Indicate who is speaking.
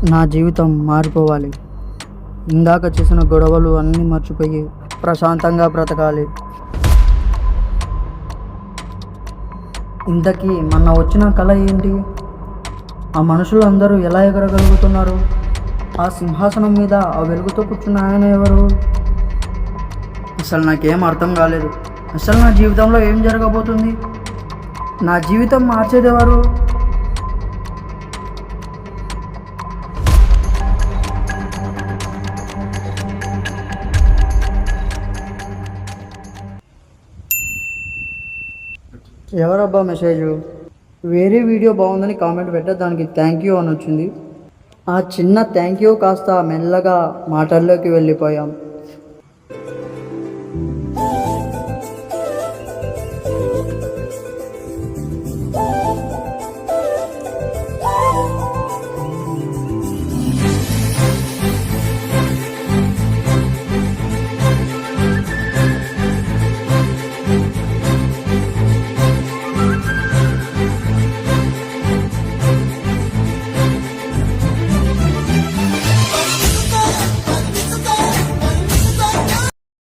Speaker 1: నా జీవితం మారిపోవాలి. ఇందాక చేసిన గొడవలు అన్నీ మర్చిపోయి ప్రశాంతంగా బ్రతకాలి. ఇంతకీ మొన్న వచ్చిన కళ ఏంటి? ఆ మనుషులు అందరూ ఎలా ఎగరగలుగుతున్నారు? ఆ సింహాసనం మీద ఆ వెలుగుతో కూర్చున్న ఆయన ఎవరు? అసలు నాకేం అర్థం కాలేదు. అసలు నా జీవితంలో ఏం జరగబోతుంది? నా జీవితం మార్చేది ఎవరు? ఎవరబ్బా మెసేజు? వేరే వీడియో బాగుందని కామెంట్ పెట్టా, దానికి థ్యాంక్ యూ అని వచ్చింది. ఆ చిన్న థ్యాంక్ యూ కాస్త మెల్లగా మాటల్లోకి వెళ్ళిపోయాం.